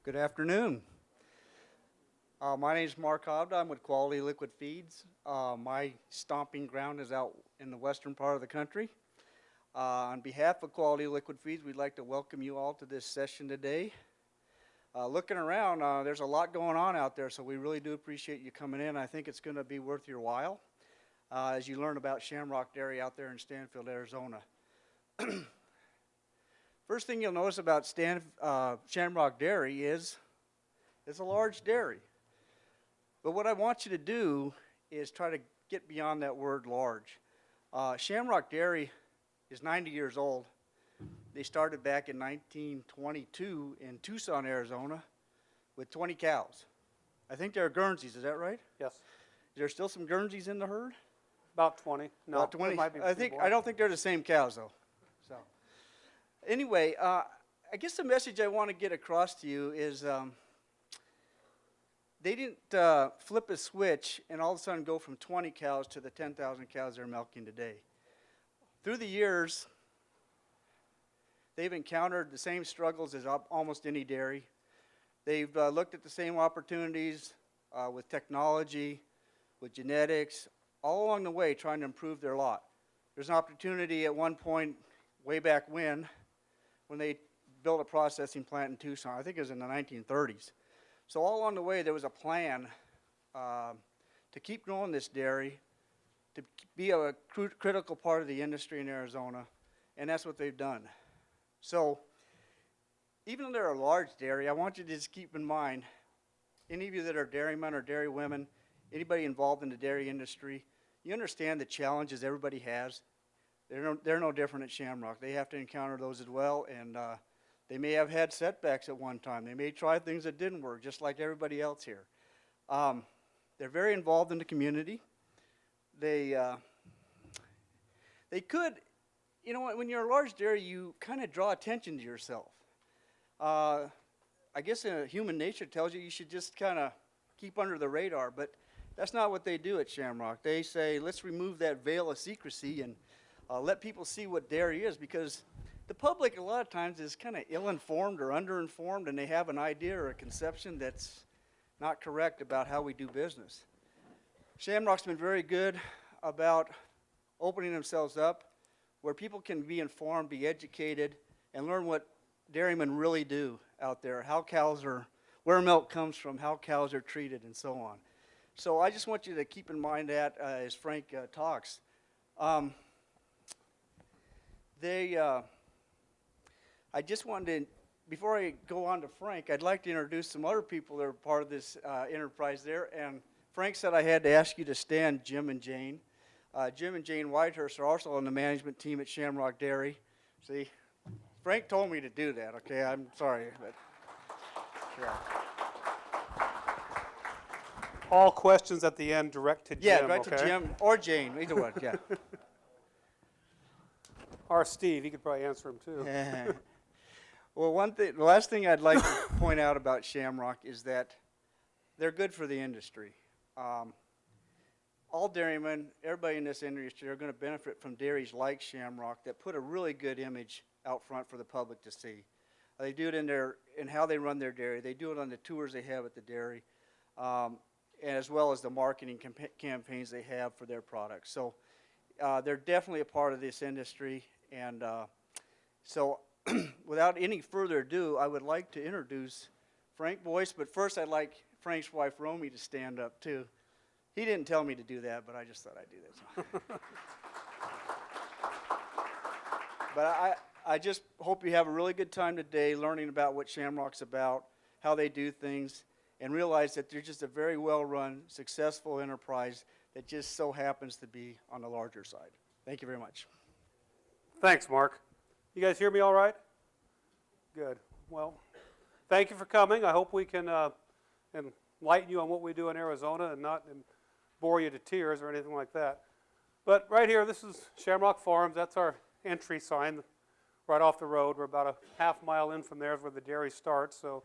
Good afternoon. My name is Mark Hobda. I'm with Quality Liquid Feeds. My stomping ground is out in the western part of the country. On behalf of Quality Liquid Feeds, we'd like to welcome you all to this session today. Looking around, there's a lot going on out there, so we really do appreciate you coming in. I think it's going to be worth your while as you learn about Shamrock Dairy out there in Stanfield, Arizona. First thing you'll notice about Shamrock Dairy is it's a large dairy. But what I want you to do is try to get beyond that word large. Shamrock Dairy is 90 years old. They started back in 1922 in Tucson, Arizona with 20 cows. I think they're Guernseys, is that right? Yes. Is there still some Guernseys in the herd? About 20. No, About 20. Might be I don't think they're the same cows though. So anyway, I guess the message I want to get across to you is they didn't flip a switch and all of a sudden go from 20 cows to the 10,000 cows they're milking today. Through the years, they've encountered the same struggles as almost any dairy. They've looked at the same opportunities with technology, with genetics, all along the way trying to improve their lot. There's an opportunity at one point way back when they built a processing plant in Tucson. I think it was in the 1930s. So all along the way there was a plan to keep growing this dairy, to be a critical part of the industry in Arizona, and that's what they've done. So even though they're a large dairy, I want you to just keep in mind, any of you that are dairymen or dairywomen, anybody involved in the dairy industry, you understand the challenges everybody has. They're no different at Shamrock. They have to encounter those as well, and they may have had setbacks at one time. They may try things that didn't work, just like everybody else here. They're very involved in the community. They could, you know, when you're a large dairy, you kind of draw attention to yourself. I guess human nature tells you should just kind of keep under the radar, but that's not what they do at Shamrock. They say, let's remove that veil of secrecy and let people see what dairy is, because the public a lot of times is kind of ill-informed or under-informed, and they have an idea or a conception that's not correct about how we do business. Shamrock's been very good about opening themselves up where people can be informed, be educated, and learn what dairymen really do out there, how cows are, where milk comes from, how cows are treated, and so on. So I just want you to keep in mind that as Frank talks. I just wanted to, before I go on to Frank, I'd like to introduce some other people that are part of this enterprise there. And Frank said I had to ask you to stand Jim and Jane. Jim and Jane Whitehurst are also on the management team at Shamrock Dairy. See, Frank told me to do that, okay? I'm sorry. But, yeah. All questions at the end direct to Jim. Yeah, right to Jim or Jane, either one, yeah. Or Steve, he could probably answer him too. Well, the last thing I'd like to point out about Shamrock is that they're good for the industry. All dairymen, everybody in this industry are going to benefit from dairies like Shamrock that put a really good image out front for the public to see. They do it in how they run their dairy. They do it on the tours they have at the dairy, as well as the marketing campaigns they have for their products. So they're definitely a part of this industry. And so without any further ado, I would like to introduce Frank Boyce. But first, I'd like Frank's wife, Romy, to stand up, too. He didn't tell me to do that, but I just thought I'd do that. But I just hope you have a really good time today learning about what Shamrock's about, how they do things, and realize that they're just a very well-run, successful enterprise that just so happens to be on the larger side. Thank you very much. Thanks, Mark. You guys hear me all right? Good. Well, thank you for coming. I hope we can enlighten you on what we do in Arizona and not bore you to tears or anything like that. But right here, this is Shamrock Farms. That's our entry sign right off the road. We're about a half mile in from there is where the dairy starts. So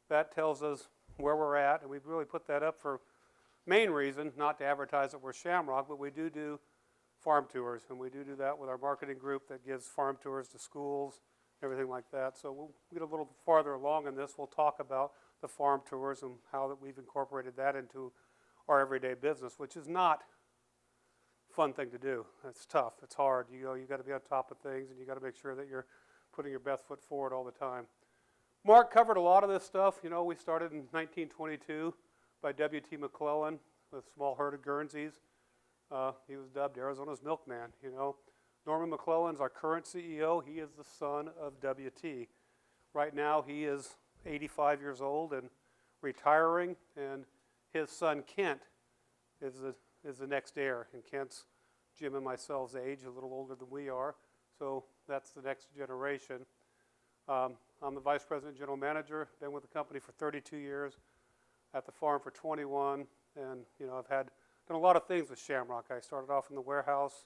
that tells us where we're at. And we've really put that up for main reason, not to advertise that we're Shamrock, but we do farm tours. And we do that with our marketing group that gives farm tours to schools, everything like that. So we'll get a little farther along in this. We'll talk about the farm tours and how that we've incorporated that into our everyday business, which is not a fun thing to do. It's tough. It's hard. You got to be on top of things, and you got to make sure that you're putting your best foot forward all the time. Mark covered a lot of this stuff. We started in 1922 by W.T. McClellan with a small herd of Guernseys. He was dubbed Arizona's milkman. Norman McClellan's our current CEO. He is the son of W.T. Right now he is 85 years old and retiring, and his son Kent is the next heir. And Kent's Jim and myself's age, a little older than we are, so that's the next generation. I'm the vice president general manager, been with the company for 32 years, at the farm for 21, and I've done a lot of things with Shamrock. I started off in the warehouse.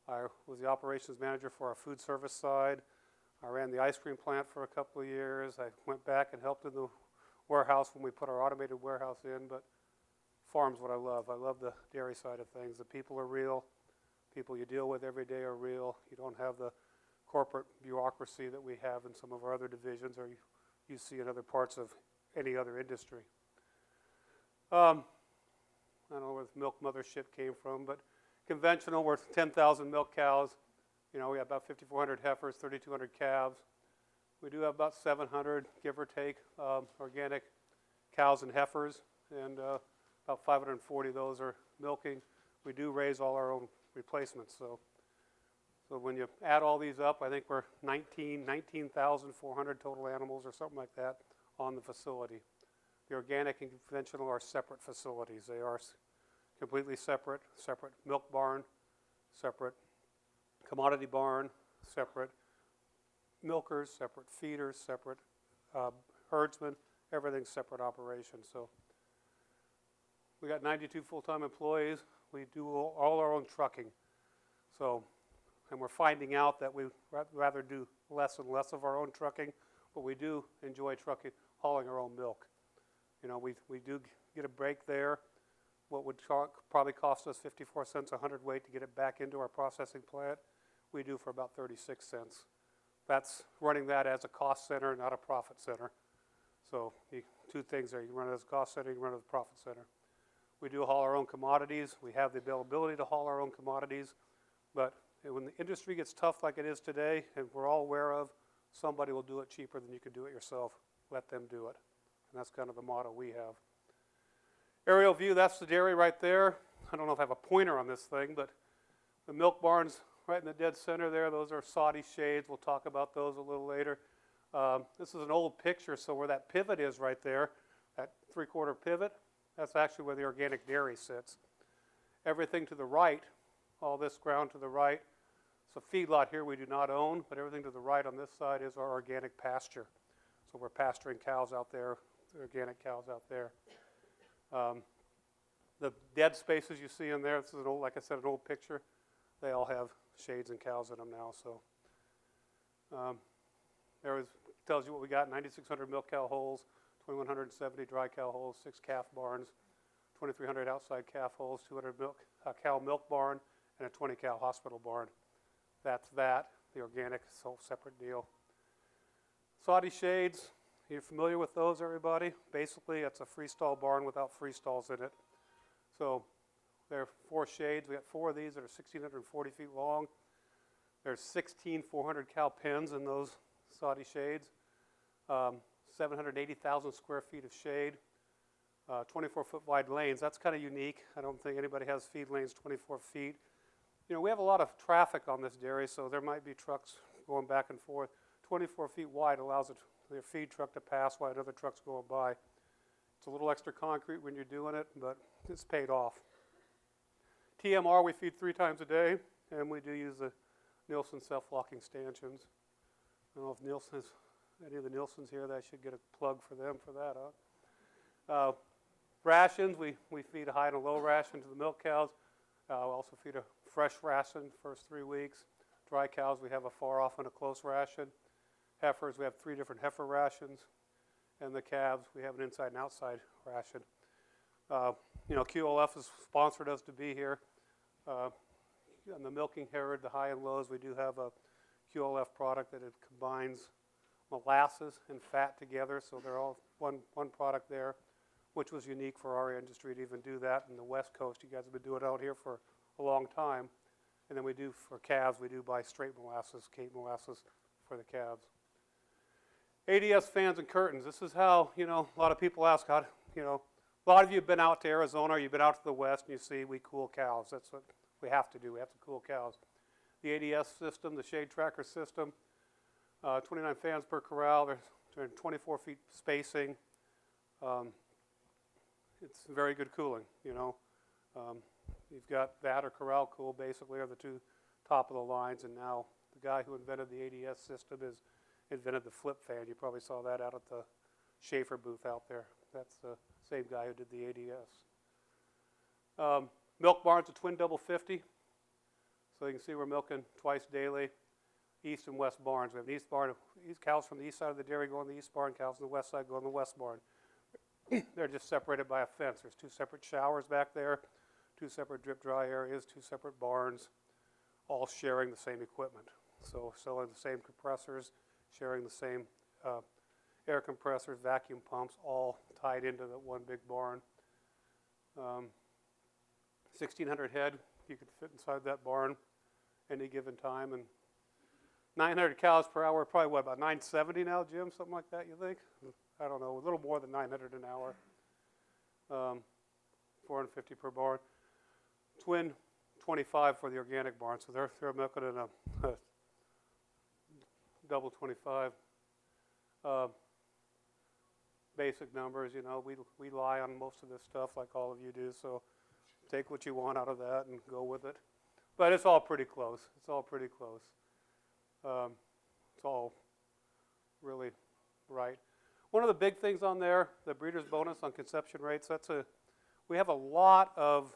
I was the operations manager for our food service side. I ran the ice cream plant for a couple of years. I went back and helped in the warehouse when we put our automated warehouse in, but farm's what I love. I love the dairy side of things. The people are real. People you deal with every day are real. You don't have the corporate bureaucracy that we have in some of our other divisions or you see in other parts of any other industry. I don't know where the milk mothership came from, but conventional, we're 10,000 milk cows. We have about 5,400 heifers, 3,200 calves. We do have about 700, give or take, organic cows and heifers, and about 540 of those are milking. We do raise all our own replacements, so when you add all these up, I think we're 19,400 total animals or something like that on the facility. The organic and conventional are separate facilities. They are completely separate milk barn, separate commodity barn, separate milkers, separate feeders, separate herdsmen, everything's separate operations. So we got 92 full-time employees. We do all our own trucking. And we're finding out that we rather do less and less of our own trucking, but we do enjoy hauling our own milk. We do get a break there. What would probably cost us 54 cents a hundredweight to get it back into our processing plant, we do for about 36 cents. That's running that as a cost center, not a profit center. So two things there. You run it as a cost center, you run it as a profit center. We do haul our own commodities. We have the availability to haul our own commodities, but when the industry gets tough like it is today, and we're all aware of, somebody will do it cheaper than you could do it yourself. Let them do it. And that's kind of the motto we have. Aerial view, that's the dairy right there. I don't know if I have a pointer on this thing, but the milk barn's right in the dead center there. Those are Saudi shades. We'll talk about those a little later. This is an old picture, so where that pivot is right there, that three-quarter pivot, that's actually where the organic dairy sits. Everything to the right, all this ground to the right, it's a feedlot here we do not own, but everything to the right on this side is our organic pasture. So we're pasturing cows out there, organic cows out there. The dead spaces you see in there, this is an old, like I said, an old picture. They all have shades and cows in them now. So tells you what we got: 9,600 milk cow holes, 2,170 dry cow holes, 6 calf barns, 2,300 outside calf holes, 200 cow milk barn, and a 20 cow hospital barn. That's that. The organic is a whole separate deal. Saudi shades, you're familiar with those, everybody? Basically, it's a freestall barn without freestalls in it. So there are 4 shades. We got 4 of these that are 1,640 feet long. There's 16 400 cow pens in those Saudi shades. 780,000 square feet of shade. 24-foot wide lanes. That's kind of unique. I don't think anybody has feed lanes 24 feet. We have a lot of traffic on this dairy, so there might be trucks going back and forth. 24 feet wide allows the feed truck to pass while other trucks go by. It's a little extra concrete when you're doing it, but it's paid off. TMR we feed 3 times a day, and we do use the Nielsen self-locking stanchions. I don't know if any of the Nielsens here, that I should get a plug for them for that. Rations, we feed a high and a low ration to the milk cows. We also feed a fresh ration first 3 weeks. Dry cows, we have a far off and a close ration. Heifers, we have 3 different heifer rations. And the calves, we have an inside and outside ration. QLF has sponsored us to be here. On the milking herd, the high and lows, we do have a QLF product that it combines molasses and fat together, so they're all one product there, which was unique for our industry to even do that in the West Coast. You guys have been doing it out here for a long time. And then we do, for calves, we do buy straight molasses, Cape molasses for the calves. ADS fans and curtains. This is how, a lot of people ask how, a lot of you have been out to Arizona, or you've been out to the West, and you see we cool cows. That's what we have to do. We have to cool cows. The ADS system, the shade tracker system, 29 fans per corral. They're 24 feet spacing. It's very good cooling, You've got that or corral cool basically are the two top of the lines, and now the guy who invented the ADS system has invented the flip fan. You probably saw that out at the Schaefer booth out there. That's the same guy who did the ADS. Milk barns, a twin double 50. So you can see we're milking twice daily, east and west barns. We have an east barn, cows from the east side of the dairy go in the east barn, cows on the west side go in the west barn. They're just separated by a fence. There's two separate showers back there, two separate drip dry areas, two separate barns, all sharing the same equipment. So selling the same compressors, sharing the same air compressors, vacuum pumps, all tied into the one big barn. 1,600 head you could fit inside that barn any given time, and 900 cows per hour, probably what, about 970 now, Jim? Something like that, you think? I don't know, a little more than 900 an hour. 450 per barn. Twin 25 for the organic barn, so they're milking in a double 25. Basic numbers, we lie on most of this stuff like all of you do, so take what you want out of that and go with it. But it's all pretty close. It's all pretty close. It's all really right. One of the big things on there, the breeder's bonus on conception rates, we have a lot of,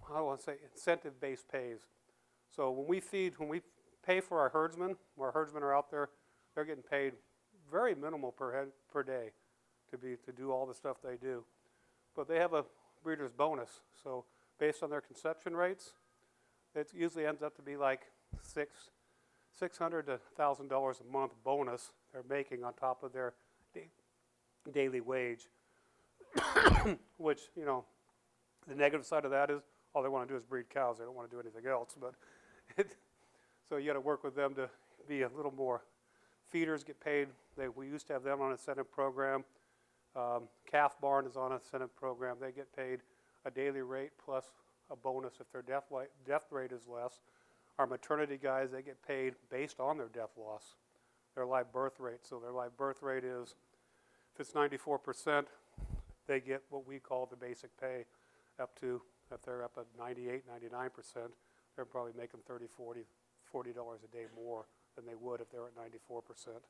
I don't want to say incentive-based pays. So when we pay for our herdsmen are out there, they're getting paid very minimal per day to do all the stuff they do. But they have a breeder's bonus. So based on their conception rates, it usually ends up to be like $600 to $1,000 a month bonus they're making on top of their daily wage. Which, the negative side of that is all they want to do is breed cows. They don't want to do anything else. But so you got to work with them to be a little more. Feeders get paid. We used to have them on an incentive program. Calf barn is on an incentive program. They get paid a daily rate plus a bonus if their death rate is less. Our maternity guys, they get paid based on their death loss, their live birth rate. So their live birth rate is, if it's 94%, they get what we call the basic pay up to, if they're up at 98, 99%, they're probably making $30, $40 a day more than they would if they were at 94%.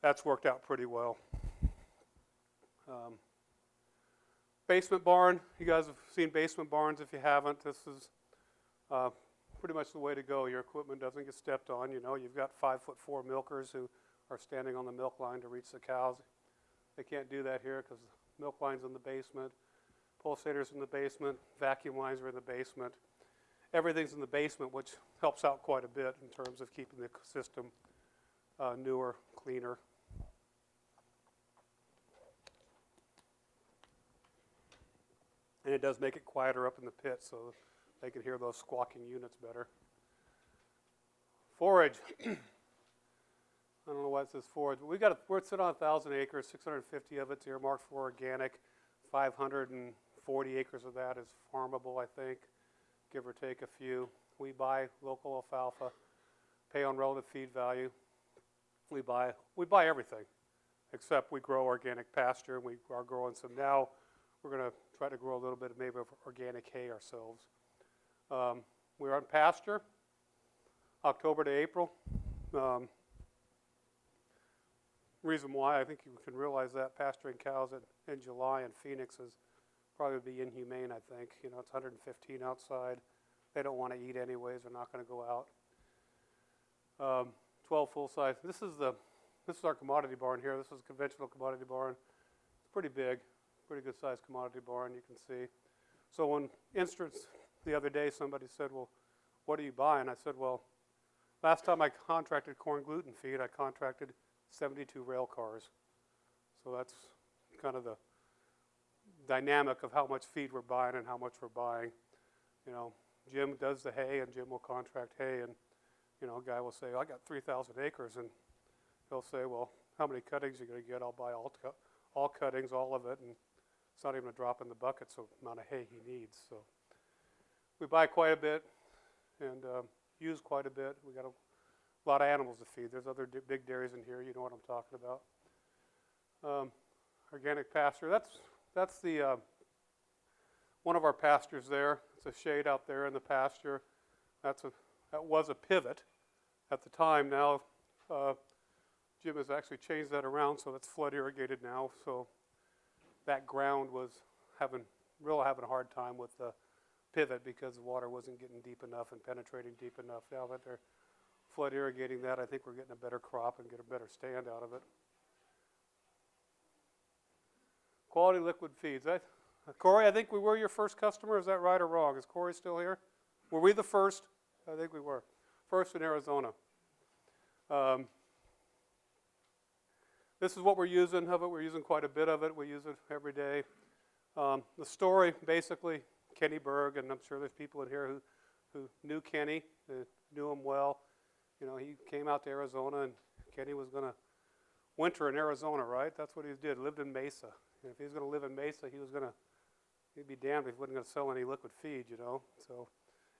That's worked out pretty well. Basement barn, you guys have seen basement barns. If you haven't, this is pretty much the way to go. Your equipment doesn't get stepped on. You've got 5'4" milkers who are standing on the milk line to reach the cows. They can't do that here because the milk line's in the basement, pulsators in the basement, vacuum lines are in the basement. Everything's in the basement, which helps out quite a bit in terms of keeping the system newer, cleaner. And it does make it quieter up in the pit, so they can hear those squawking units better. Forage. I don't know why it says forage, but we're sitting on 1,000 acres, 650 of it's earmarked for organic, 540 acres of that is farmable, I think, give or take a few. We buy local alfalfa, pay on relative feed value. We buy everything, except we grow organic pasture, and we are growing some now. We're going to try to grow a little bit of maybe of organic hay ourselves. We're on pasture, October to April. Reason why I think you can realize that pasturing cows in July in Phoenix is probably be inhumane. I think it's 115 outside. They don't want to eat anyways. They're not going to go out. 12 full size. This is our commodity barn here. This is a conventional commodity barn. It's pretty big, pretty good sized commodity barn. You can see. So when instance the other day, somebody said, "Well, what are you buying? I said, well, last time I contracted corn gluten feed, I contracted 72 rail cars. So that's kind of the dynamic of how much feed we're buying and how much we're buying. You know, Jim does the hay, and Jim will contract hay, and you know, a guy will say, I got 3,000 acres, and he'll say, well, how many cuttings are you going to get? I'll buy all cuttings, all of it, and it's not even a drop in the bucket, so the amount of hay he needs. So we buy quite a bit and use quite a bit. We got a lot of animals to feed. There's other big dairies in here. You know what I'm talking about. Organic pasture. That's the one of our pastures there. It's a shade out there in the pasture. That was a pivot at the time. Now Jim has actually changed that around, so it's flood irrigated now. So that ground was having a hard time with the pivot because the water wasn't getting deep enough and penetrating deep enough. Now that they're flood irrigating that, I think we're getting a better crop and get a better stand out of it. Quality liquid feeds. Corey, I think we were your first customer. Is that right or wrong? Is Corey still here? Were we the first? I think we were. First in Arizona. This is what we're using of it. We're using quite a bit of it. We use it every day. The story, basically, Kenny Berg, and I'm sure there's people in here who knew Kenny, knew him well. You know, he came out to Arizona, and Kenny was going to winter in Arizona, right? That's what he did, lived in Mesa. And if he was going to live in Mesa, he'd be damned if he wasn't going to sell any liquid feed, you know. So,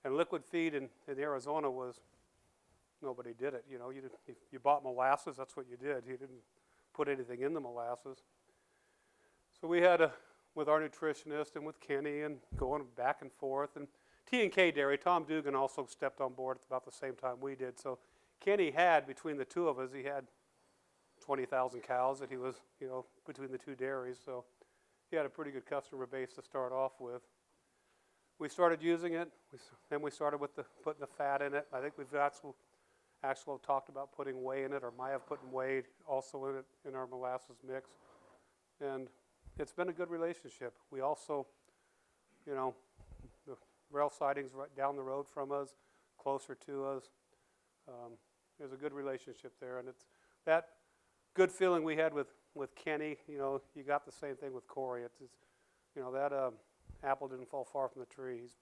and liquid feed in Arizona was, nobody did it. You know, if you bought molasses, that's what you did. You didn't put anything in the molasses. So we had with our nutritionist and with Kenny and going back and forth. And T&K Dairy, Tom Dugan also stepped on board at about the same time we did. So Kenny had, between the two of us, he had 20,000 cows that he was, you know, between the two dairies. So he had a pretty good customer base to start off with. We started using it. Then we started with putting the fat in it. I think we've actually talked about putting whey in it, or might have put whey also in it in our molasses mix. And it's been a good relationship. We also, you know, the rail sidings right down the road from us, closer to us. There's a good relationship there, and it's that good feeling we had with Kenny. You know, you got the same thing with Corey. It's you know, that apple didn't fall far from the tree. He's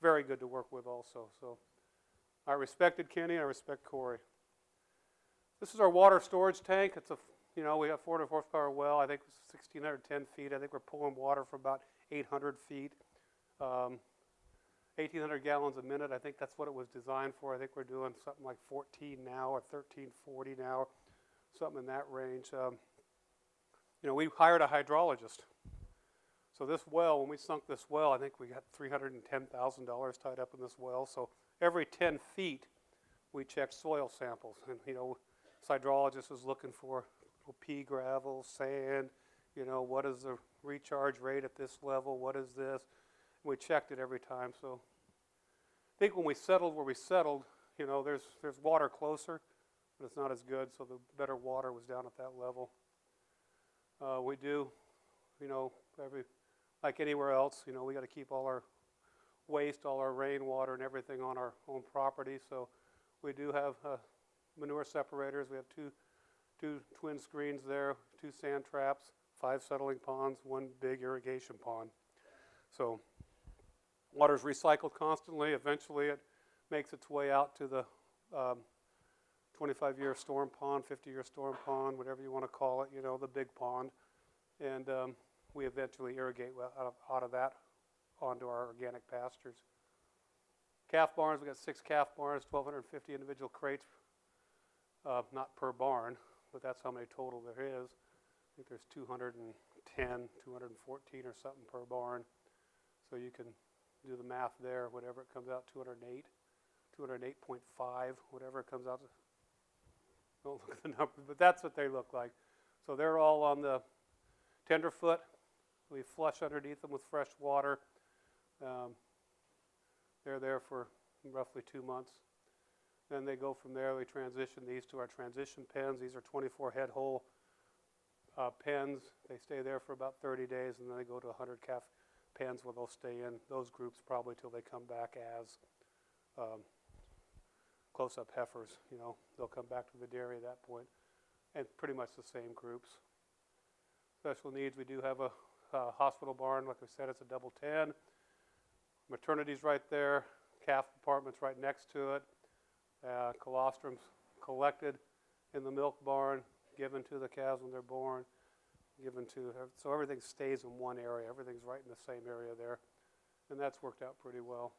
very good to work with also. So I respected Kenny, and I respect Corey. This is our water storage tank. It's you know, we have 400 horsepower well. I think it's 1,610 feet. I think we're pulling water from about 800 feet. 1,800 gallons a minute. I think that's what it was designed for. I think we're doing something like 14 now or 1340 now, something in that range. You know, we hired a hydrologist. So this well, when we sunk this well, I think we got $310,000 tied up in this well. So every 10 feet, we checked soil samples. And, you know, this hydrologist was looking for pea gravel, sand, you know, what is the recharge rate at this level, what is this? We checked it every time. So I think when we settled where we settled, you know, there's water closer, but it's not as good, so the better water was down at that level. We do, you know, like anywhere else, you know, we got to keep all our waste, all our rainwater and everything on our own property. So we do have manure separators. We have two twin screens there, 2 sand traps, 5 settling ponds, 1 big irrigation pond. So water is recycled constantly. Eventually it makes its way out to the 25-year storm pond, 50-year storm pond, whatever you want to call it, you know, the big pond. And we eventually irrigate out of that onto our organic pastures. Calf barns, we got 6 calf barns, 1,250 individual crates, not per barn, but that's how many total there is. I think there's 210, 214 or something per barn. So you can do the math there, whatever it comes out, 208, 208.5, whatever it comes out to. Don't look at the numbers, but that's what they look like. So they're all on the tenderfoot. We flush underneath them with fresh water. They're there for roughly 2 months. Then they go from there. We transition these to our transition pens. These are 24 head hole pens. They stay there for about 30 days, and then they go to 100 calf pens where they'll stay in those groups probably till they come back as um, close-up heifers, they'll come back to the dairy at that point, and pretty much the same groups. Special needs, we do have a hospital barn. Like I said, it's a double 10. Maternity's right there. Calf department's right next to it. Colostrum's collected in the milk barn, given to the calves when they're born, so everything stays in one area. Everything's right in the same area there, and that's worked out pretty well.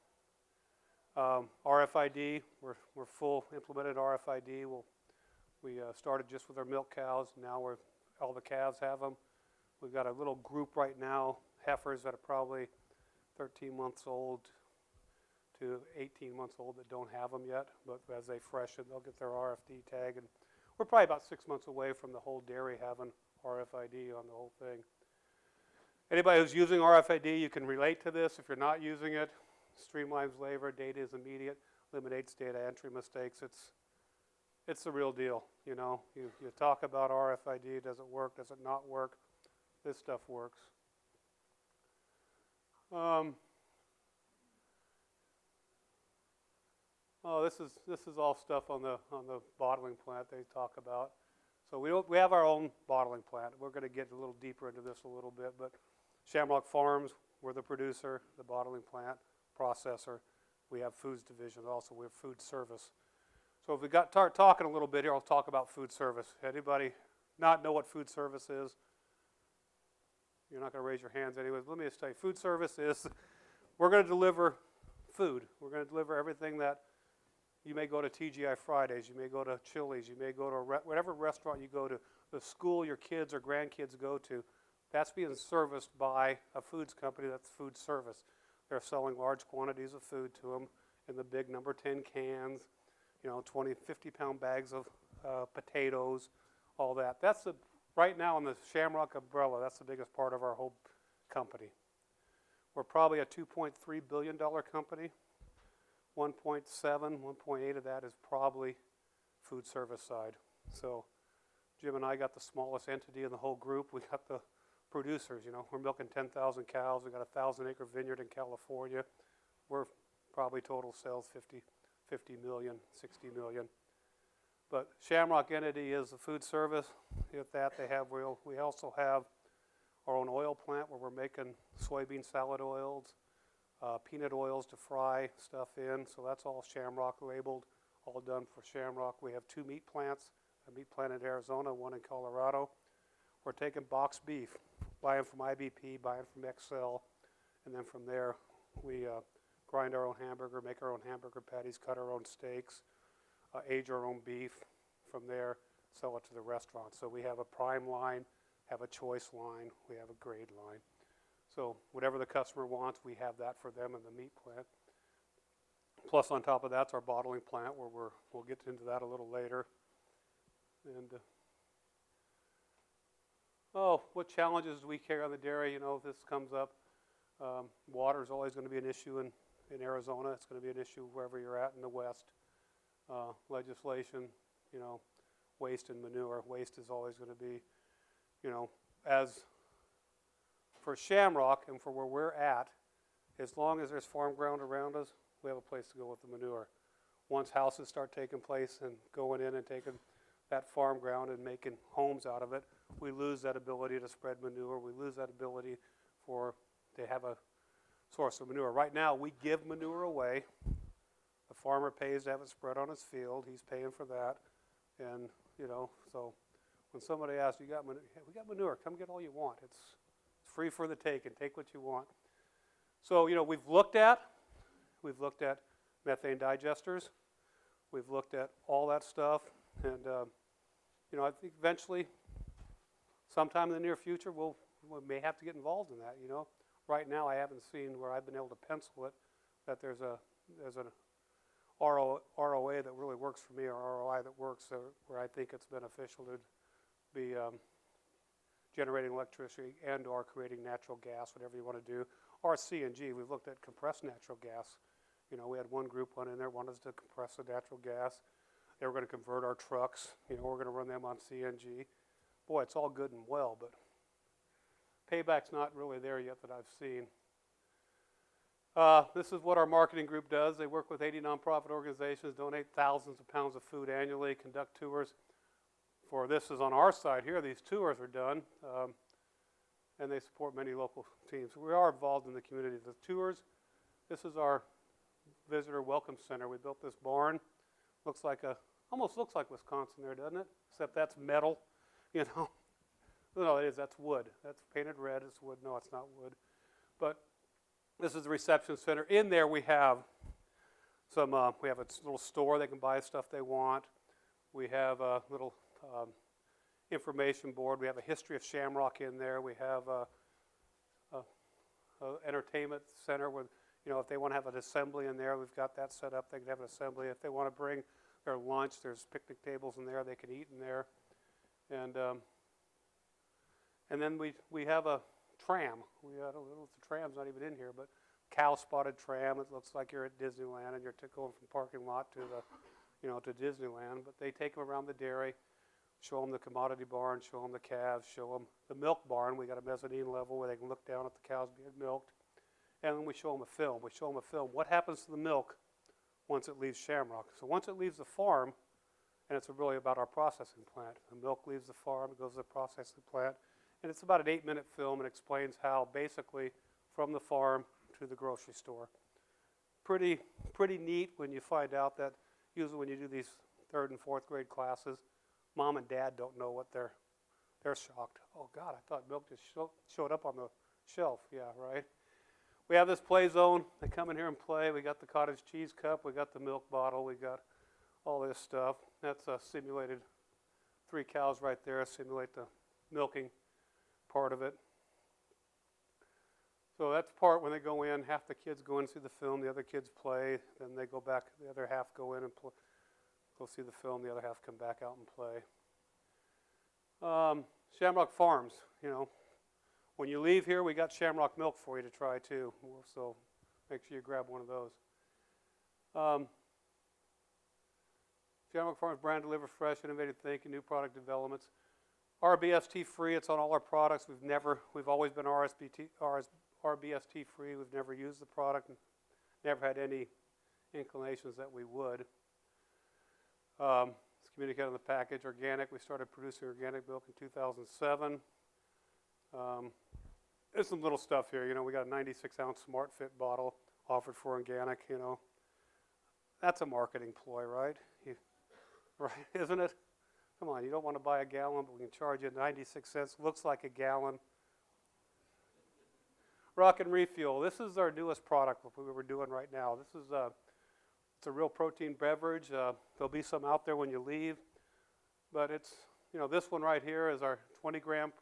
RFID, we're full implemented RFID. We started just with our milk cows. Now all the calves have them. We've got a little group right now, heifers that are probably 13 months old to 18 months old that don't have them yet, but as they freshen, they'll get their RFD tag, and we're probably about 6 months away from the whole dairy having RFID on the whole thing. Anybody who's using RFID, you can relate to this. If you're not using it, streamlines labor, data is immediate, eliminates data entry mistakes. It's the real deal. You talk about RFID, does it work, does it not work? This stuff works. This is all stuff on the bottling plant they talk about. So we have our own bottling plant. We're going to get a little deeper into this a little bit, but Shamrock Farms, we're the producer, the bottling plant, processor. We have foods division also. We have food service. So if we start talking a little bit here, I'll talk about food service. Anybody not know what food service is? You're not going to raise your hands anyways. Let me just tell you, food service is, we're going to deliver food. We're going to deliver everything that you may go to TGI Fridays, you may go to Chili's, you may go to whatever restaurant you go to, the school your kids or grandkids go to, that's being serviced by a foods company. That's food service. They're selling large quantities of food to them in the big number 10 cans, 20, 50-pound bags of potatoes, all that. That's right now in the Shamrock umbrella, that's the biggest part of our whole company. We're probably a $2.3 billion company. 1.7, 1.8 of that is probably food service side. So Jim and I got the smallest entity in the whole group. We got the producers, we're milking 10,000 cows. We got a 1,000-acre vineyard in California. We're probably total sales 50 million, 60 million. But Shamrock entity is the food service. With that, we also have our own oil plant where we're making soybean salad oils, peanut oils to fry stuff in. So that's all Shamrock labeled, all done for Shamrock. We have 2 meat plants, a meat plant in Arizona, one in Colorado. We're taking boxed beef, buying from IBP, buying from XL, and then from there we grind our own hamburger, make our own hamburger patties, cut our own steaks, age our own beef. From there, sell it to the restaurant. So we have a prime line, have a choice line, we have a grade line. So whatever the customer wants, we have that for them in the meat plant. Plus on top of that's our bottling plant where we'll get into that a little later. And what challenges do we carry on the dairy? If this comes up, water is always going to be an issue in Arizona. It's going to be an issue wherever you're at in the West. Legislation, waste and manure. Waste is always going to be, as for Shamrock and for where we're at, as long as there's farm ground around us, we have a place to go with the manure. Once houses start taking place and going in and taking that farm ground and making homes out of it, we lose that ability to spread manure. We lose that ability to have a source of manure. Right now, we give manure away. The farmer pays to have it spread on his field. He's paying for that. And, so when somebody asks, we got manure, come get all you want. It's free for the taking. Take what you want. So, we've looked at methane digesters. We've looked at all that stuff. And, I think eventually, sometime in the near future, we may have to get involved in that, Right now, I haven't seen where I've been able to pencil it, that there's an ROA that really works for me, or ROI that works where I think it's beneficial to be generating electricity and or creating natural gas, whatever you want to do, or CNG. We've looked at compressed natural gas. We had one group in there wanted us to compress the natural gas. They were going to convert our trucks. We're going to run them on CNG. Boy, it's all good and well, but payback's not really there yet that I've seen. This is what our marketing group does. They work with 80 nonprofit organizations, donate thousands of pounds of food annually, conduct tours. For this is on our side here. These tours are done, and they support many local teams. We are involved in the community. The tours, this is our visitor welcome center. We built this barn. Almost looks like Wisconsin there, doesn't it? Except that's metal, you know. No, it is. That's wood. That's painted red. It's wood. No, it's not wood. But this is the reception center. In there we have some. We have a little store. They can buy stuff they want. We have a little information board. We have a history of Shamrock in there. We have a entertainment center with, you know, if they want to have an assembly in there, we've got that set up. They can have an assembly. If they want to bring their lunch, there's picnic tables in there. They can eat in there. And then we have a tram. I don't know if the tram's not even in here, but cow-spotted tram. It looks like you're at Disneyland and you're going from parking lot to to Disneyland. But they take them around the dairy, show them the commodity barn, show them the calves, show them the milk barn. We got a mezzanine level where they can look down at the cows being milked. And then we show them a film. We show them a film. What happens to the milk once it leaves Shamrock? So once it leaves the farm, and it's really about our processing plant. The milk leaves the farm, it goes to the processing plant. And it's about an 8-minute film and explains how basically from the farm to the grocery store. Pretty neat when you find out that usually when you do these 3rd and 4th grade classes, mom and dad don't know what they're shocked. Oh God, I thought milk just showed up on the shelf. Yeah, right. We have this play zone. They come in here and play. We got the cottage cheese cup. We got the milk bottle. We got all this stuff. That's a simulated 3 cows right there. Simulate the milking part of it. So that's part when they go in, half the kids go in and see the film, the other kids play, then they go back, the other half go in and go see the film, the other half come back out and play. Shamrock Farms, you know, when you leave here, we got Shamrock milk for you to try too, so make sure you grab one of those. Shamrock Farms brand deliver fresh, innovative thinking, new product developments. RBST free, it's on all our products. We've always been RBST free. We've never used the product and never had any inclinations that we would. It's communicated on the package. Organic, we started producing organic milk in 2007. There's some little stuff here. You know, we got a 96-ounce Smart Fit bottle offered for organic, you know. That's a marketing ploy, right? Right, isn't it? Come on, you don't want to buy a gallon, but we can charge you 96 cents. Looks like a gallon. Rock and Refuel. This is our newest product, what we're doing right now. This is it's a real protein beverage. There'll be some out there when you leave, but it's, you know, this one right here is our 20 gram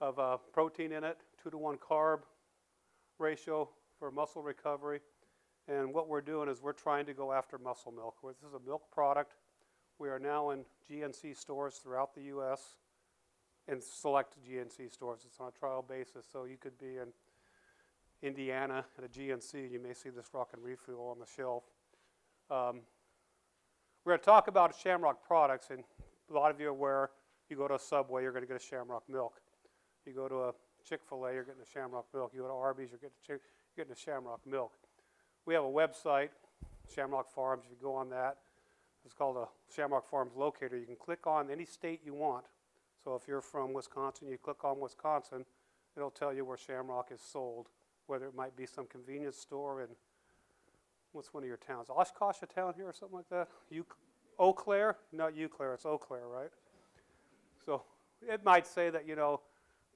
of protein in it, 2-to-1 carb ratio for muscle recovery. And what we're doing is we're trying to go after muscle milk. This is a milk product. We are now in GNC stores throughout the U.S. and select GNC stores. It's on a trial basis, so you could be in Indiana at a GNC. You may see this Rock and Refuel on the shelf. We're going to talk about Shamrock products, and a lot of you are aware, you go to a Subway, you're going to get a Shamrock milk. You go to a Chick-fil-A, you're getting a Shamrock milk. You go to Arby's, you're getting a Shamrock milk. We have a website, Shamrock Farms. If you go on that, it's called a Shamrock Farms locator. You can click on any state you want. So if you're from Wisconsin, you click on Wisconsin, it'll tell you where Shamrock is sold, whether it might be some convenience store in, what's one of your towns? Oshkosh, a town here or something like that? Eau Claire? Not Eau Claire, it's Eau Claire, right? So it might say that, you know,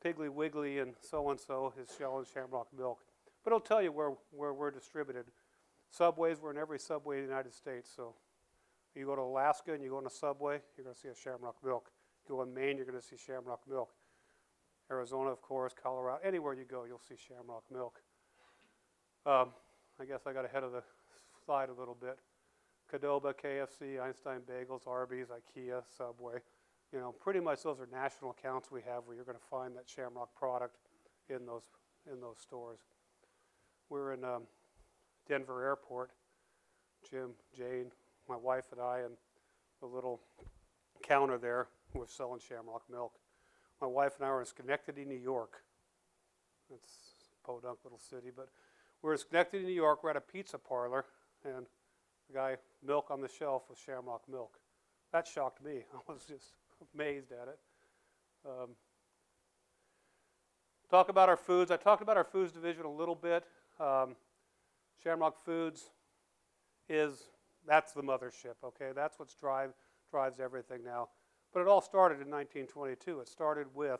Piggly Wiggly and so is selling Shamrock milk. But it'll tell you where we're distributed. Subways, we're in every Subway in the United States, so you go to Alaska and you go in a Subway, you're going to see a Shamrock milk. You go in Maine, you're going to see Shamrock milk. Arizona, of course, Colorado, anywhere you go, you'll see Shamrock milk. I guess I got ahead of the slide a little bit. Qdoba, KFC, Einstein Bagels, Arby's, IKEA, Subway. You know, pretty much those are national accounts we have where you're going to find that Shamrock product in those stores. We're in Denver Airport. Jim, Jane, my wife and I, and the little counter there, we're selling Shamrock milk. My wife and I are in Schenectady, New York. It's a podunk little city, but We were in Schenectady, New York. We're at a pizza parlor, and the guy, milk on the shelf was Shamrock milk. That shocked me. I was just amazed at it. Talk about our foods. I talked about our foods division a little bit. Shamrock Foods that's the mothership, okay? That's what drives everything now. But it all started in 1922. It started with,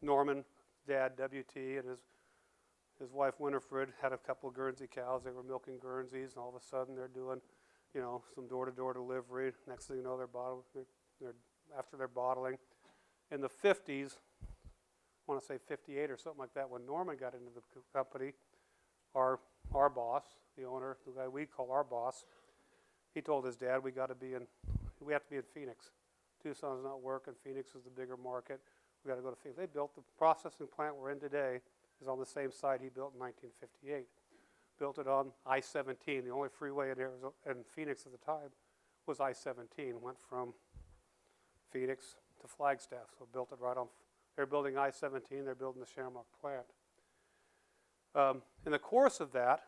Norman, dad, W.T., and his wife Winifred had a couple of Guernsey cows. They were milking Guernseys, and all of a sudden they're doing, some door-to-door delivery. Next thing you know, after they're bottling. In the 50s, I want to say 58 or something like that, when Norman got into the company, our boss, the owner, the guy we call our boss, he told his dad, we have to be in Phoenix. Tucson's not working. Phoenix is the bigger market. We got to go to Phoenix. They built the processing plant we're in today is on the same site he built in 1958. Built it on I-17. The only freeway in Phoenix at the time was I-17. Went from Phoenix to Flagstaff. So built it right on. They're building I-17. They're building the Shamrock plant. In the course of that,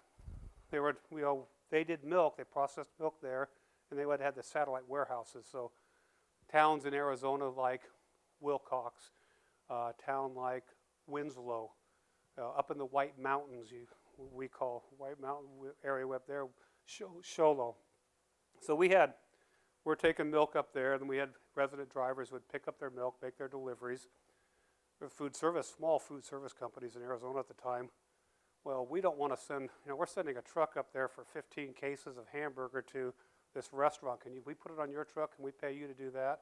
they did milk. They processed milk there, and they would have the satellite warehouses. So towns in Arizona like Wilcox, town like Winslow, up in the White Mountains, we call White Mountain area up there, Sholo. So we're taking milk up there, and then we had resident drivers who would pick up their milk, make their deliveries. Small food service companies in Arizona at the time. Well, we don't want to send, we're sending a truck up there for 15 cases of hamburger to this restaurant. We put it on your truck? Can we pay you to do that?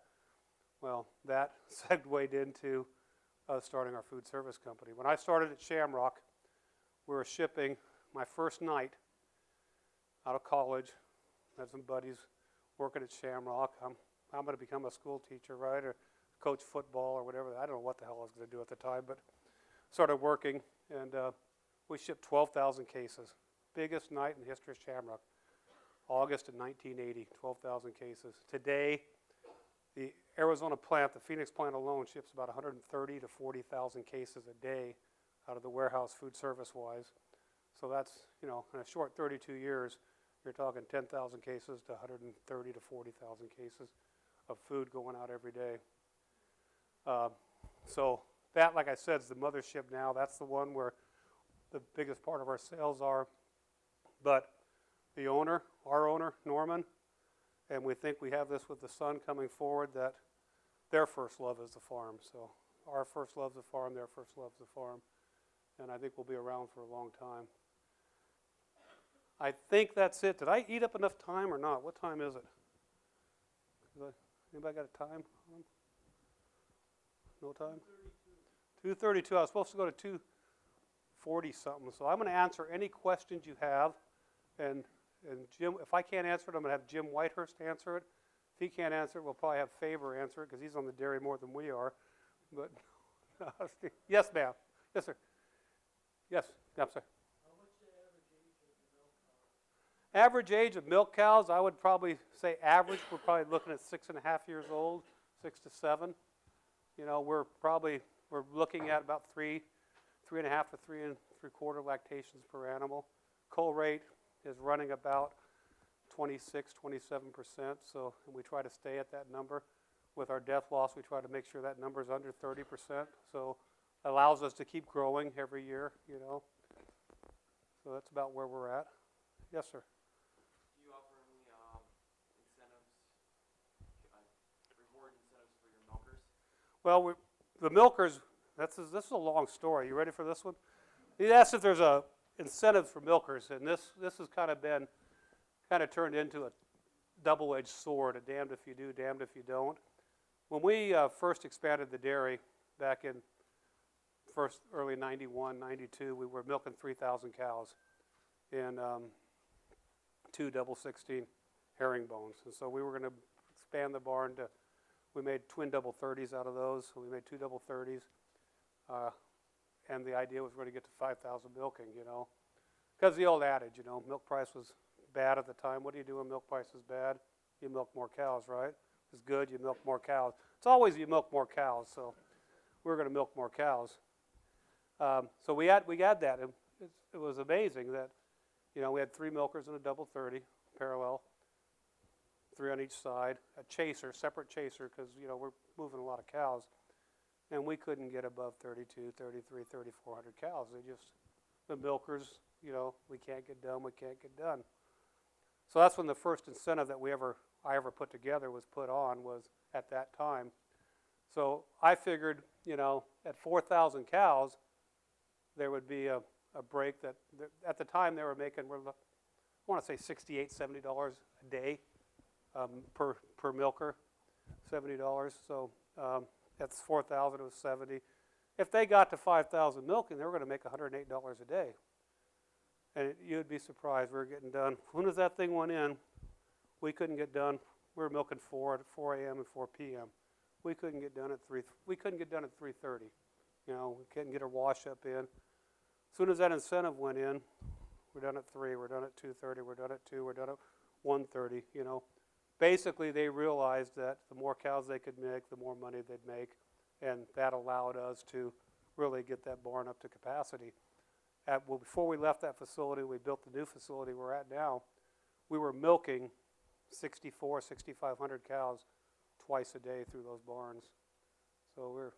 Well, that segued into starting our food service company. When I started at Shamrock, we were shipping my first night out of college. I had some buddies working at Shamrock. I'm going to become a school teacher, right, or coach football or whatever. I don't know what the hell I was going to do at the time, but started working, and we shipped 12,000 cases. Biggest night in the history of Shamrock. August of 1980, 12,000 cases. Today, the Arizona plant, the Phoenix plant alone, ships about 130 to 40,000 cases a day out of the warehouse food service-wise. So that's, in a short 32 years, you're talking 10,000 cases to 130 to 40,000 cases of food going out every day. So that, like I said, is the mothership now. That's the one where the biggest part of our sales are. But the owner, our owner, Norman, and we think we have this with the son coming forward, that their first love is the farm. So our first love's the farm, their first love's the farm. And I think we'll be around for a long time. I think that's it. Did I eat up enough time or not? What time is it? Anybody got a time? No time? 2:32. I was supposed to go to 2:40 something. So I'm going to answer any questions you have. And Jim, if I can't answer it, I'm going to have Jim Whitehurst answer it. If he can't answer it, we'll probably have Faber answer it because he's on the dairy more than we are. But yes, ma'am. Yes, sir. Yes, sir. Average age of milk cows, I would probably say average. We're probably looking at 6.5 years old, 6 to 7. We're looking at about 3.5 to 3 3/4 lactations per animal. Cull rate is running about 26, 27%. So we try to stay at that number. With our death loss, we try to make sure that number is under 30%. So it allows us to keep growing every year. So that's about where we're at. Yes, sir. Well, the milkers, this is a long story. You ready for this one? He asked if there's a incentive for milkers, and this has kind of turned into a double-edged sword, a damned if you do, damned if you don't. When we first expanded the dairy back in early 91, 92, we were milking 3,000 cows in 2 double 16 herringbones. And so we were going to expand the barn to, we made twin double 30s out of those. So we made 2 double 30s. And the idea was we're going to get to 5,000 milking, Because the old adage, milk price was bad at the time. What do you do when milk price is bad? You milk more cows, right? If it's good, you milk more cows. It's always you milk more cows, so we're going to milk more cows. So we had that. it was amazing that, you know, we had 3 milkers and a double 30 parallel, 3 on each side, a chaser, separate chaser, because, you know, we're moving a lot of cows, and we couldn't get above 32, 33, 3,400 cows. They just, the milkers, you know, we can't get done, we can't get done. So that's when the first incentive that I ever put together was put on, was at that time. So I figured, you know, at 4,000 cows, there would be a break that, at the time they were making, I want to say $68, $70 a day per milker, $70. So that's 4,000, it was 70. If they got to 5,000 milking, they were going to make $108 a day. And you'd be surprised, we were getting done. As soon as that thing went in, we couldn't get done. We were milking 4 a.m. and 4 p.m. We couldn't get done at 3. We couldn't get done at 3:30. You know, we couldn't get a wash up in. As soon as that incentive went in, we're done at 3. We're done at 2:30. We're done at 2. We're done at 1:30. You know, basically they realized that the more cows they could make, the more money they'd make, and that allowed us to really get that barn up to capacity. Well, before we left that facility, we built the new facility we're at now. We were milking 6,500 cows twice a day through those barns. So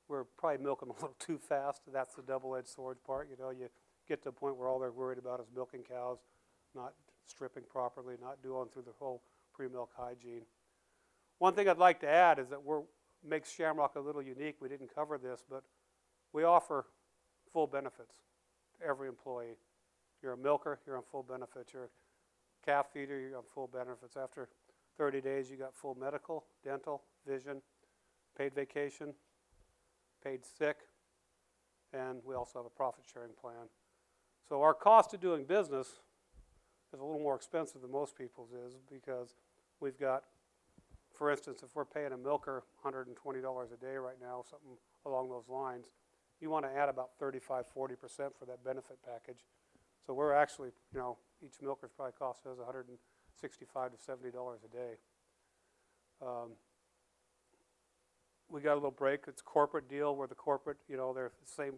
we're probably milking a little too fast. That's the double-edged sword part. You know, you get to a point where all they're worried about is milking cows, not stripping properly, not doing through the whole pre-milk hygiene. One thing I'd like to add is that makes Shamrock a little unique. We didn't cover this, but we offer full benefits to every employee. You're a milker, you're on full benefits. You're a calf feeder, you're on full benefits. After 30 days, you got full medical, dental, vision, paid vacation, paid sick, and we also have a profit sharing plan. So our cost of doing business is a little more expensive than most people's is, because we've got, for instance, if we're paying a milker $120 a day right now, something along those lines, you want to add about 35, 40% for that benefit package. So we're actually, you know, each milker's probably cost us $165 to $70 a day. We got a little break. It's a corporate deal where the corporate, you know, they're the same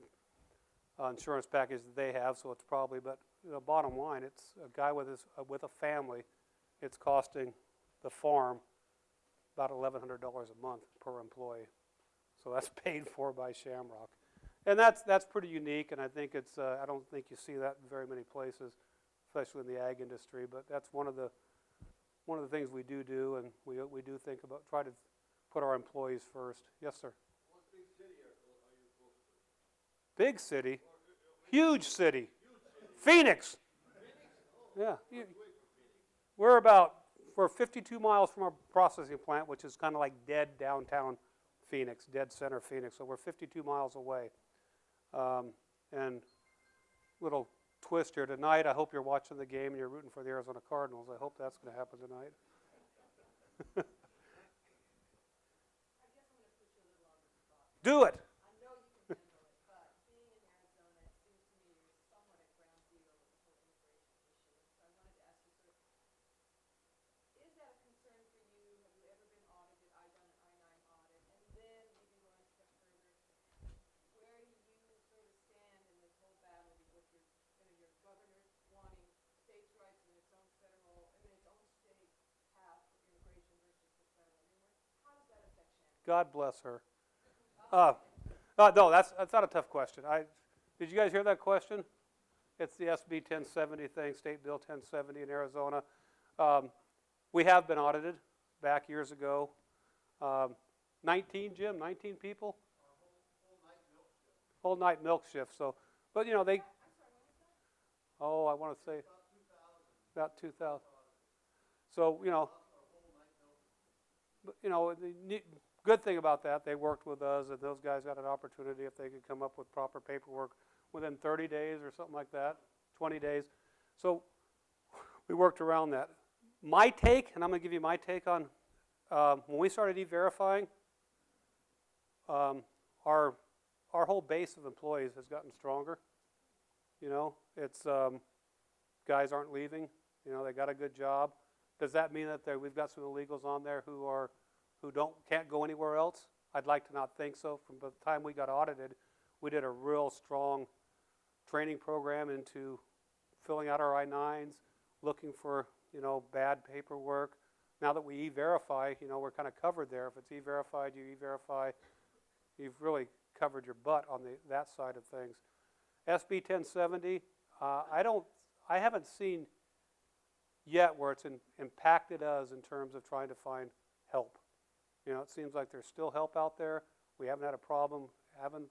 insurance package that they have, so it's probably, but you know, bottom line, it's a guy with a family, it's costing the farm about $1,100 a month per employee. So that's paid for by Shamrock. And that's pretty unique, and I think it's, I don't think you see that in very many places, especially in the ag industry, but that's one of the things we do, and we do think about, try to put our employees first. Yes, sir? What big city are you close to? Big city. Huge city. Phoenix. Yeah. We're 52 miles from our processing plant, which is kind of like dead downtown Phoenix, dead center Phoenix. So we're 52 miles away. And little twist here tonight, I hope you're watching the game and you're rooting for the Arizona Cardinals. I hope that's going to happen tonight. Do it. I know you can handle it, but being in Arizona, it seems to me you're somewhat at ground zero with the whole immigration issue. So I wanted to ask you sort of, is that a concern for you? Have you ever been audited? I've done an I-9 audit. And then maybe one step further, where do you sort of stand in this whole battle with your governor wanting states' rights and its own its own state path for immigration versus the federal? I mean, how does that affect Shamrock? God bless her. No, that's not a tough question. Did you guys hear that question? It's the SB 1070 thing, State Bill 1070 in Arizona. We have been audited back years ago. 19 people? Whole night milk shift. So, but you know, I want to say about 2,000. So, you know, the good thing about that, they worked with us, and those guys got an opportunity if they could come up with proper paperwork within 30 days or something like that, 20 days. So we worked around that. My take, and I'm going to give you my take on, when we started e-verifying, our whole base of employees has gotten stronger. You know, it's guys aren't leaving. You know, they got a good job. Does that mean that we've got some illegals on there who can't go anywhere else? I'd like to not think so. From the time we got audited, we did a real strong training program into filling out our I-9s, looking for, bad paperwork. Now that we e-verify, we're kind of covered there. If it's e-verified, you e-verify, you've really covered your butt on that side of things. SB 1070, I haven't seen yet where it's impacted us in terms of trying to find help. It seems like there's still help out there. We haven't had a problem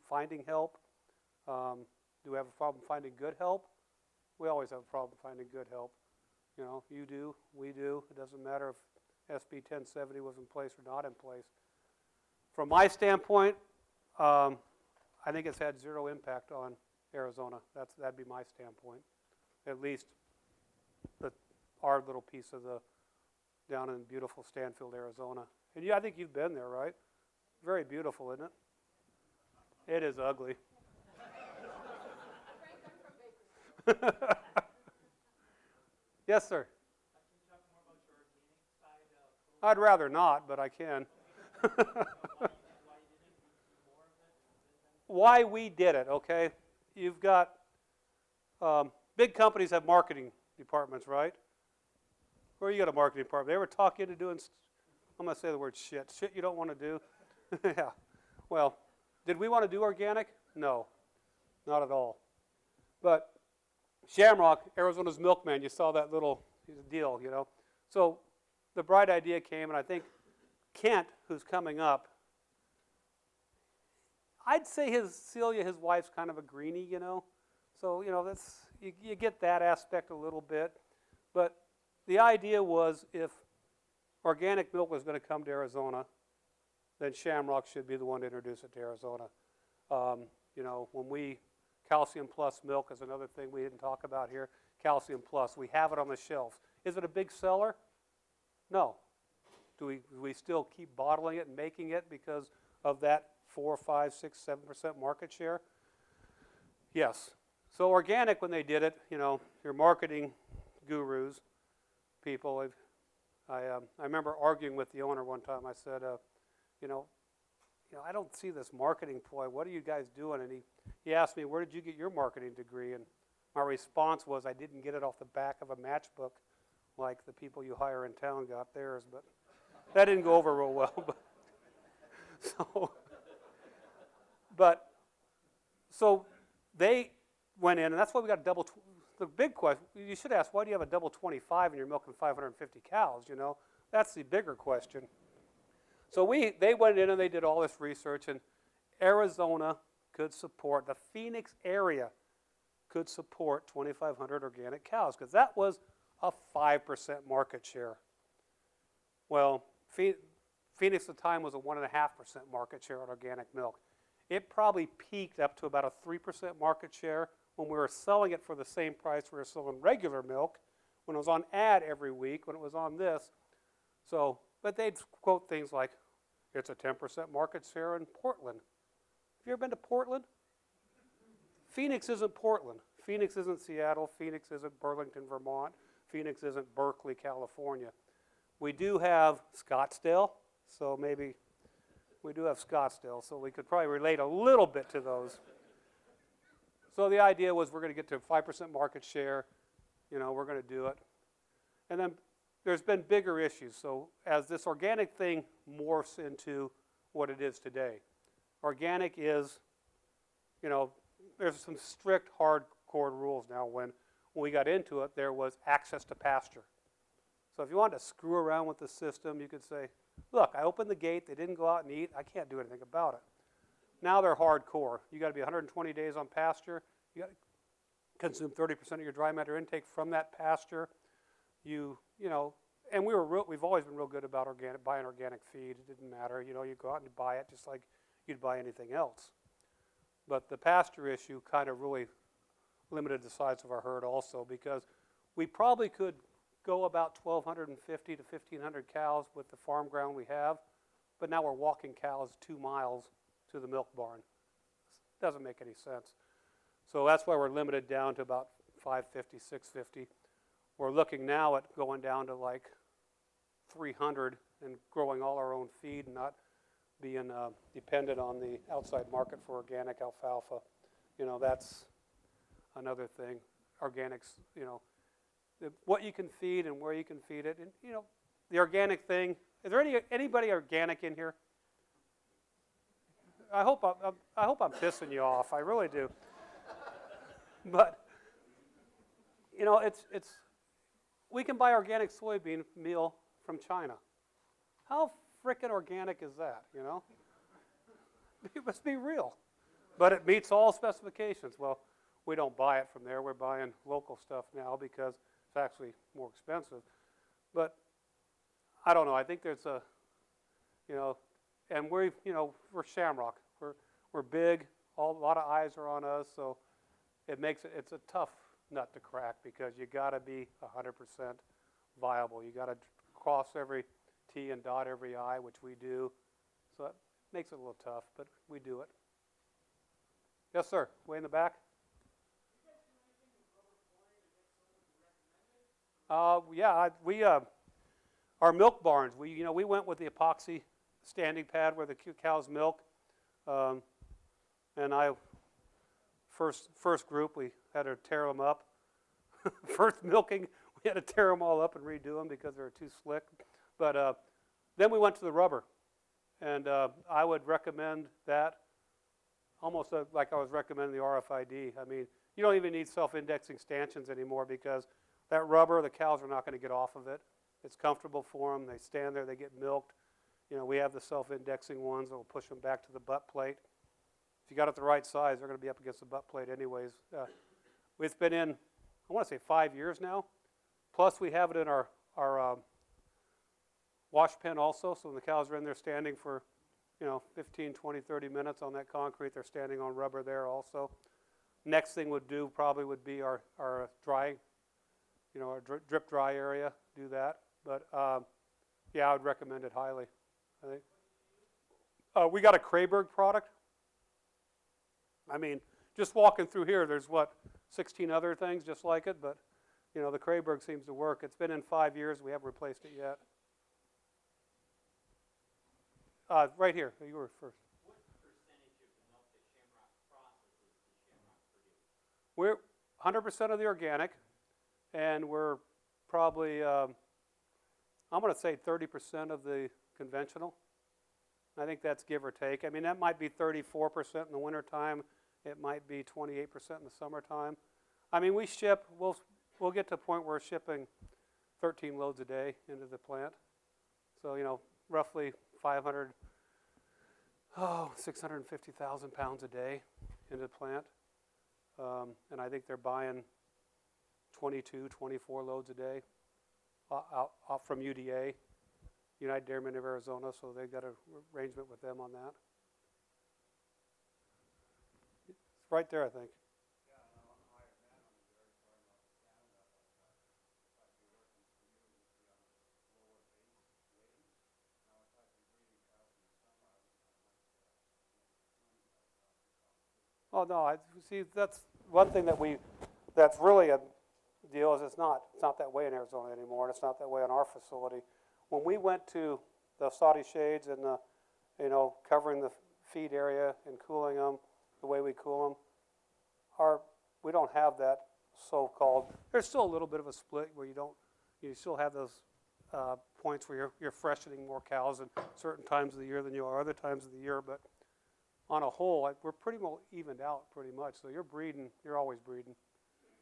finding help. Do we have a problem finding good help? We always have a problem finding good help. You do, we do. It doesn't matter if SB 1070 was in place or not in place. From my standpoint, I think it's had zero impact on Arizona. That'd be my standpoint. At least our little piece of down in beautiful Stanfield, Arizona. And I think you've been there, right? Very beautiful, isn't it? It is ugly. Yes, sir. Can you talk more about your organic side? I'd rather not, but I can. Why we did it, okay? You've got big companies have marketing departments, right? Where you got a marketing department? They ever talk you into doing, I'm going to say the word shit you don't want to do? Yeah. Well, did we want to do organic? No, not at all. But Shamrock, Arizona's milkman, you saw that little deal, So the bright idea came, and I think Kent, who's coming up, I'd say Celia, his wife's kind of a greenie, So, that's you get that aspect a little bit. But the idea was if organic milk was going to come to Arizona, then Shamrock should be the one to introduce it to Arizona. When Calcium Plus milk is another thing we didn't talk about here. Calcium Plus, we have it on the shelves. Is it a big seller? No. Do we still keep bottling it and making it because of that 4, 5, 6, 7% market share? Yes. So organic, when they did it, your marketing gurus, people, I remember arguing with the owner one time. I said, I don't see this marketing ploy. What are you guys doing? And he asked me, where did you get your marketing degree? And my response was, I didn't get it off the back of a matchbook like the people you hire in town got theirs. But that didn't go over real well. So they went in, and that's why we got a double. The big question, you should ask, why do you have a double 25 and you're milking 550 cows? That's the bigger question. So they went in and they did all this research, and Arizona could support, the Phoenix area could support 2,500 organic cows, because that was a 5% market share. Well, Phoenix at the time was a 1.5% market share on organic milk. It probably peaked up to about a 3% market share when we were selling it for the same price we were selling regular milk, when it was on ad every week, when it was on this. So, but they'd quote things like, it's a 10% market share in Portland. Have you ever been to Portland? Phoenix isn't Portland. Phoenix isn't Seattle. Phoenix isn't Burlington, Vermont. Phoenix isn't Berkeley, California. We do have Scottsdale, so maybe we do have Scottsdale, so we could probably relate a little bit to those. So the idea was we're going to get to a 5% market share. We're going to do it. And then there's been bigger issues. So as this organic thing morphs into what it is today, organic is, there's some strict, hardcore rules now. When we got into it, there was access to pasture. So if you wanted to screw around with the system, you could say, look, I opened the gate, they didn't go out and eat, I can't do anything about it. Now they're hardcore. You got to be 120 days on pasture. You got to consume 30% of your dry matter intake from that pasture. And we've always been real good about buying organic feed. It didn't matter. You go out and buy it just like you'd buy anything else. But the pasture issue kind of really limited the size of our herd also, because we probably could go about 1,250 to 1,500 cows with the farm ground we have, but now we're walking cows 2 miles to the milk barn. Doesn't make any sense. So that's why we're limited down to about 550, 650. We're looking now at going down to like 300 and growing all our own feed and not being dependent on the outside market for organic alfalfa. another thing. Organics, what you can feed and where you can feed it, and the organic thing. Is there anybody organic in here? I hope I'm pissing you off. I really do. But it's we can buy organic soybean meal from China. How frickin' organic is that? It must be real. But it meets all specifications. Well, we don't buy it from there. We're buying local stuff now because it's actually more expensive. But I don't know. I think there's and we're Shamrock. We're big. A lot of eyes are on us, so it's a tough nut to crack because you got to be 100% viable. You got to cross every T and dot every I, which we do. So it makes it a little tough, but we do it. Yes, sir. Way in the back. Our milk barns. We went with the epoxy standing pad where the cows milk, and first group we had to tear them up. First milking, we had to tear them all up and redo them because they were too slick. But then we went to the rubber, and I would recommend that almost like I was recommending the RFID. I mean, you don't even need self-indexing stanchions anymore because that rubber, the cows are not going to get off of it. It's comfortable for them. They stand there. They get milked. We have the self-indexing ones that will push them back to the butt plate. If you got it the right size, they're going to be up against the butt plate anyways. It's been in, I want to say 5 years now. Plus, we have it in our wash pen also. So when the cows are in there standing for 15, 20, 30 minutes on that concrete, they're standing on rubber there also. Next thing would be our dry, our drip dry area. Do that, but yeah, I would recommend it highly. I think we got a Krayberg product. I mean, just walking through here, there's 16 other things just like it, but the Krayberg seems to work. It's been in 5 years. We haven't replaced it yet. Right here. You were first. What percentage of the milk that Shamrock processes does Shamrock produce? We're 100% of the organic, and we're probably, I'm going to say 30% of the conventional. I think that's give or take. I mean, that might be 34% in the wintertime. It might be 28% in the summertime. I mean, we'll get to a point where we're shipping 13 loads a day into the plant. So, roughly 650,000 pounds a day into the plant. And I think they're buying 22, 24 loads a day out from UDA, United Dairymen of Arizona, so they've got an arrangement with them on that. It's right there, I think. Oh no! See, that's one thing that's really a deal is it's not that way in Arizona anymore, and it's not that way in our facility. When we went to the Saudi shades and covering the feed area and cooling them the way we cool them, we don't have that so-called. There's still a little bit of a split where you still have those points where you're freshening more cows at certain times of the year than you are other times of the year, but on a whole, we're pretty well evened out pretty much. So you're always breeding.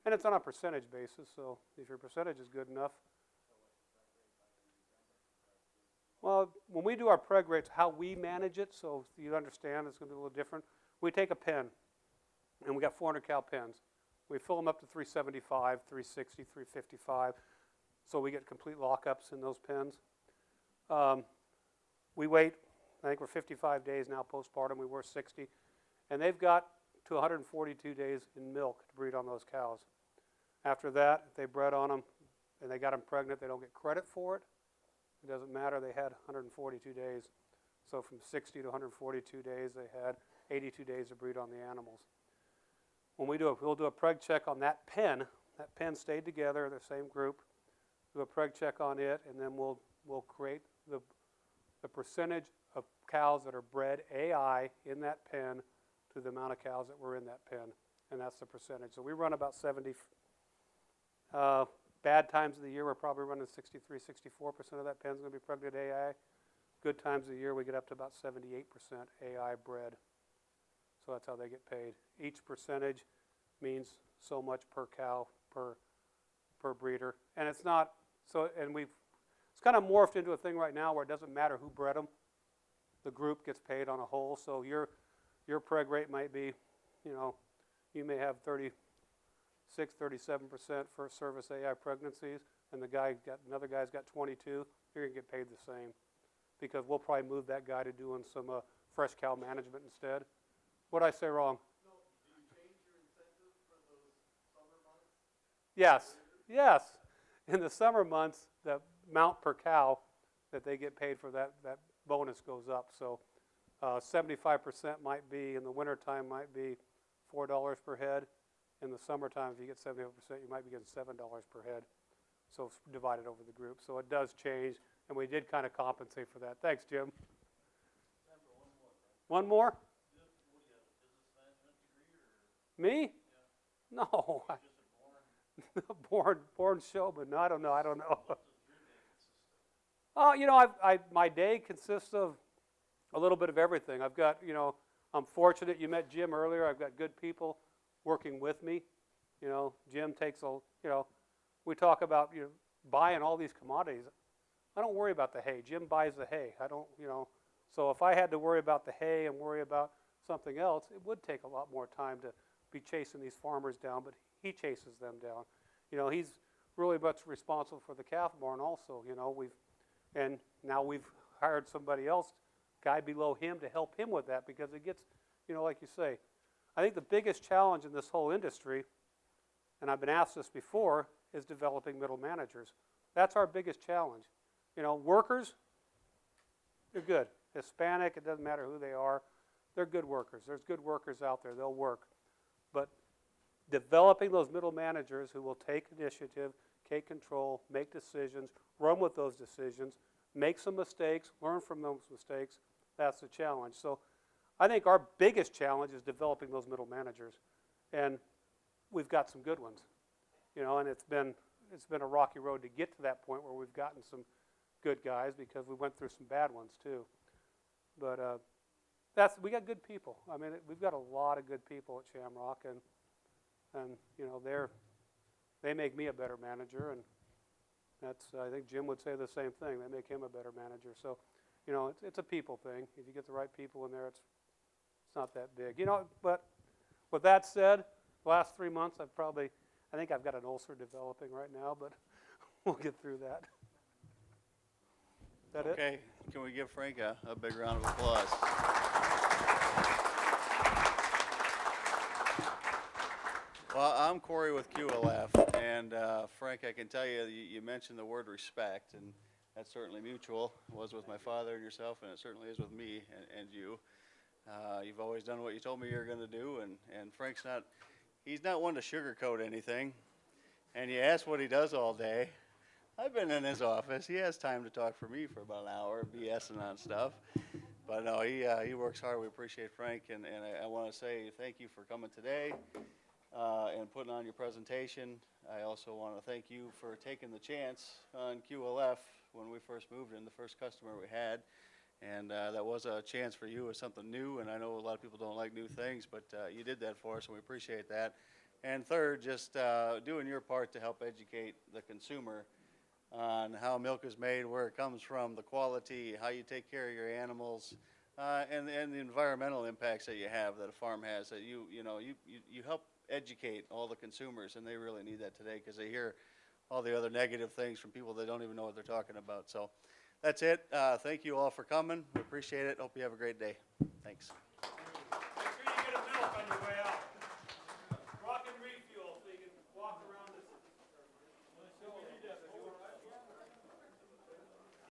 And it's on a percentage basis, so if your percentage is good enough. Well, when we do our preg rates, how we manage it, so you understand it's going to be a little different. We take a pen, and we got 400 cow pens. We fill them up to 375, 360, 355, so we get complete lockups in those pens. We wait. I think we're 55 days now postpartum. We were 60. And they've got to 142 days in milk to breed on those cows. After that, if they bred on them and they got them pregnant, they don't get credit for it. It doesn't matter. They had 142 days. So from 60 to 142 days, they had 82 days to breed on the animals. When we'll do a preg check on that pen. That pen stayed together, the same group. Do a preg check on it, and then we'll create the percentage of cows that are bred AI in that pen to the amount of cows that were in that pen. and that's the percentage. So we run about 70. Bad times of the year, we're probably running 63, 64% of that pen's going to be pregnant AI. Good times of the year, we get up to about 78% AI bred. So that's how they get paid. Each percentage means so much per cow, per breeder. And it's not, so, and it's kind of morphed into a thing right now where it doesn't matter who bred them. The group gets paid on a whole. So your preg rate might be, you may have 36, 37% first service AI pregnancies, and another guy's got 22. You're gonna get paid the same, because we'll probably move that guy to doing some fresh cow management instead. What'd I say wrong? No, do you change your incentive for those summer months? Yes. In the summer months, the amount per cow that they get paid for that bonus goes up. So 75% might be, in the wintertime, might be $4 per head. In the summertime, if you get 75%, you might be getting $7 per head. So it's divided over the group. So it does change, and we did kind of compensate for that. Thanks, Jim. Time for one more. One more? What do you have, a business management degree or? Me? No. Born showman. No, I don't know. What does your day consist of? Oh, my day consists of a little bit of everything. I've got, I'm fortunate. You met Jim earlier. I've got good people working with me. Jim takes we talk about, buying all these commodities. I don't worry about the hay. Jim buys the hay. I don't, so if I had to worry about the hay and worry about something else, it would take a lot more time to be chasing these farmers down, but he chases them down. He's really much responsible for the calf barn also. And now we've hired somebody else, guy below him, to help him with that, because it gets, like you say, I think the biggest challenge in this whole industry, and I've been asked this before, is developing middle managers. That's our biggest challenge. Workers, they're good. Hispanic, it doesn't matter who they are, they're good workers. There's good workers out there, they'll work. But developing those middle managers who will take initiative, take control, make decisions, run with those decisions, make some mistakes, learn from those mistakes, that's the challenge. So I think our biggest challenge is developing those middle managers, and we've got some good ones, and it's been a rocky road to get to that point where we've gotten some good guys, because we went through some bad ones too. But we got good people. I mean, we've got a lot of good people at Shamrock, and they make me a better manager, and I think Jim would say the same thing. They make him a better manager. So, it's a people thing. If you get the right people in there, it's not that big. But with that said, the last 3 months I think I've got an ulcer developing right now, but we'll get through that. Is that it? Okay, can we give Frank a big round of applause? Well, I'm Corey with QLF, and Frank, I can tell you, you mentioned the word respect, and that's certainly mutual. It was with my father and yourself, and it certainly is with me and you. You've always done what you told me you were going to do, and Frank's he's not one to sugarcoat anything. And you ask what he does all day. I've been in his office. He has time to talk for me for about an hour, BSing on stuff. But no, he works hard. We appreciate Frank, and I want to say thank you for coming today and putting on your presentation. I also want to thank you for taking the chance on QLF when we first moved in, the first customer we had. And that was a chance for you. It was something new, and I know a lot of people don't like new things, but you did that for us, and we appreciate that. And third, just doing your part to help educate the consumer on how milk is made, where it comes from, the quality, how you take care of your animals, and the environmental impacts that you have, that a farm has, that you help educate all the consumers, and they really need that today, because they hear all the other negative things from people that don't even know what they're talking about. So that's it. Thank you all for coming. We appreciate it. Hope you have a great day. Thanks.